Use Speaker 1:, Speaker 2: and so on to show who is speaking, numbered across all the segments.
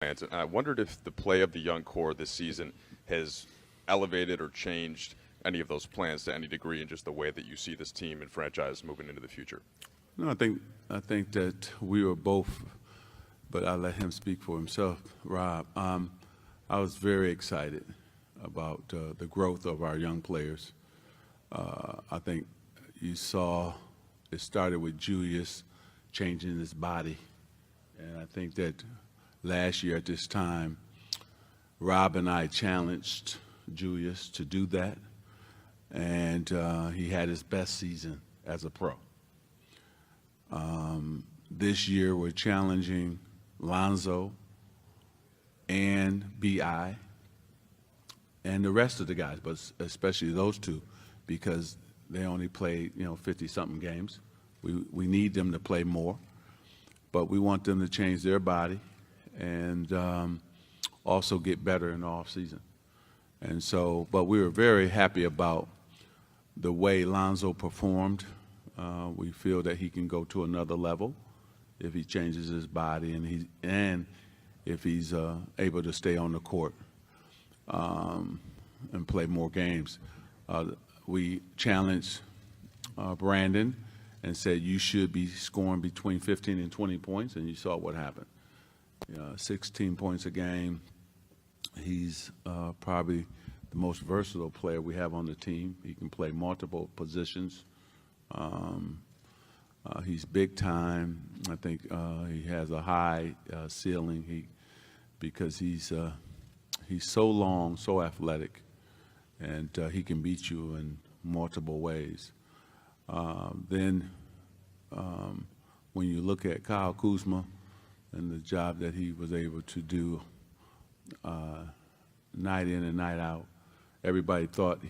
Speaker 1: And I wondered if the play of the young core this season has elevated or changed any of those plans to any degree in just the way that you see this team and franchise moving into the future.
Speaker 2: No, I think that we were both, but I'll let him speak for himself, Rob. I was very excited about the growth of our young players. I think you saw it started with Julius changing his body, and I think that last year at this time, Rob and I challenged Julius to do that, and he had his best season as a pro. This year, we're challenging Lonzo and BI and the rest of the guys, but especially those two, because they only played 50-something games. We need them to play more, but we want them to change their body and also get better in the off season. And so, but we were very happy about the way Lonzo performed. We feel that he can go to another level if he changes his body and if he's able to stay on the court and play more games. We challenged Brandon and said you should be scoring between 15 and 20 points, and you saw what happened. 16 points a game. He's probably the most versatile player we have on the team. He can play multiple positions. He's big time. I think he has a high ceiling. Because he's so long, so athletic, and he can beat you in multiple ways. Then when you look at Kyle Kuzma and the job that he was able to do night in and night out, everybody thought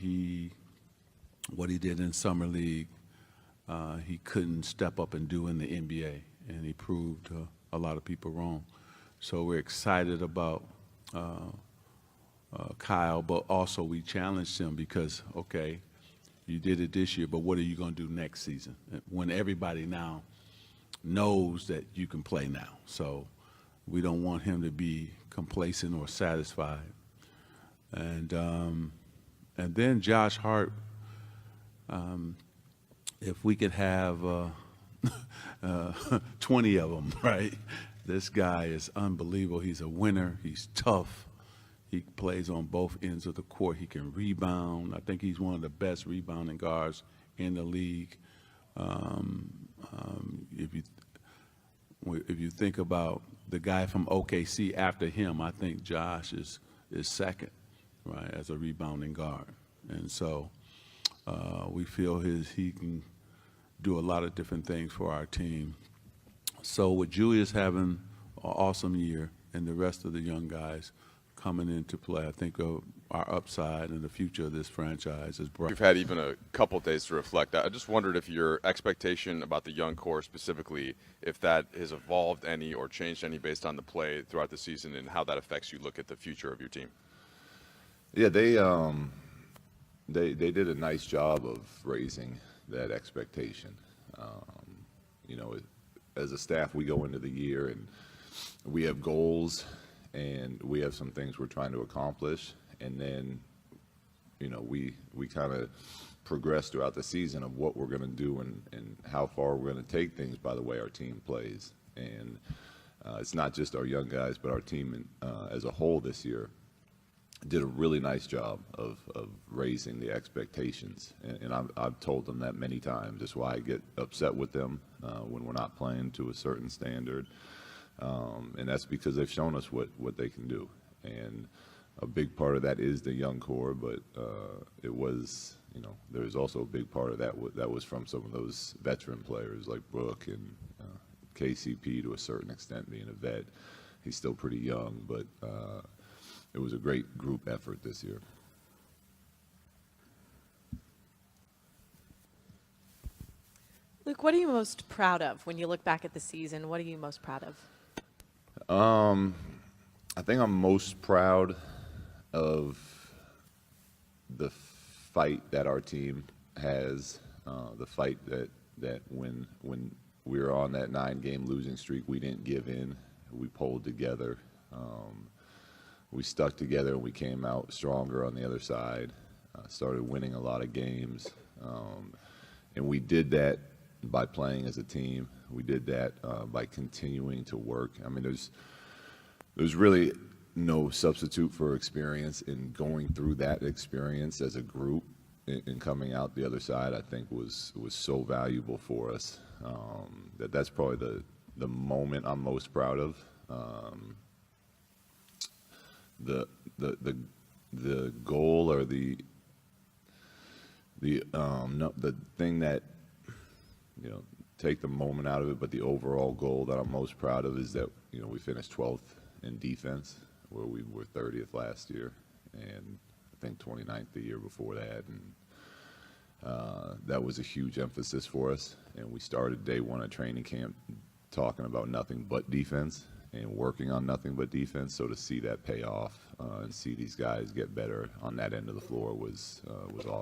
Speaker 2: what he did in Summer League, he couldn't step up and do in the NBA, and he proved a lot of people wrong. So we're excited about Kyle, but also we challenged him because, okay, you did it this year, but what are you going to do next season when everybody now knows that you can play now? So we don't want him to be complacent or satisfied. And then Josh Hart, if we could have 20 of them, right? This guy is unbelievable. He's a winner. He's tough. He plays on both ends of the court. He can rebound. I think he's one of the best rebounding guards in the league. If you think about the guy from OKC after him, I think Josh is second, right, as a rebounding guard. And so we feel he can do a lot of different things for our team. So with Julius having an awesome year and the rest of the young guys coming into play, I think our upside and the future of this franchise is bright.
Speaker 1: You've had even a couple days to reflect. I just wondered if your expectation about the young core specifically, if that has evolved any or changed any based on the play throughout the season and how that affects you look at the future of your team.
Speaker 3: Yeah, they did a nice job of raising that expectation. As a staff, we go into the year and we have goals and we have some things we're trying to accomplish, and then we kind of progress throughout the season of what we're going to do and how far we're going to take things by the way our team plays. And it's not just our young guys, but our team as a whole this year did a really nice job of raising the expectations, and I've told them that many times. That's why I get upset with them when we're not playing to a certain standard, and that's because they've shown us what they can do. And a big part of that is the young core, but it was, there's also a big part of that was from some of those veteran players like Brooke and KCP to a certain extent, being a vet. He's still pretty young, but it was a great group effort this year.
Speaker 4: Luke, what are you most proud of when you look back at the season? What are you most proud of?
Speaker 3: I think I'm most proud of the fight that our team has, the fight that when we were on that 9-game losing streak, we didn't give in. We pulled together. We stuck together and we came out stronger on the other side, started winning a lot of games. And we did that by playing as a team. We did that by continuing to work. I mean, there's really no substitute for experience, in going through that experience as a group and coming out the other side. I think was so valuable for us. That's probably the moment I'm most proud of. The goal, or the thing that, take the moment out of it, but the overall goal that I'm most proud of is that, we finished 12th in defense, where we were 30th last year, and I think 29th the year before that. And that was a huge emphasis for us. And we started day one of training camp talking about nothing but defense and working on nothing but defense. So to see that pay off and see these guys get better on that end of the floor was awesome.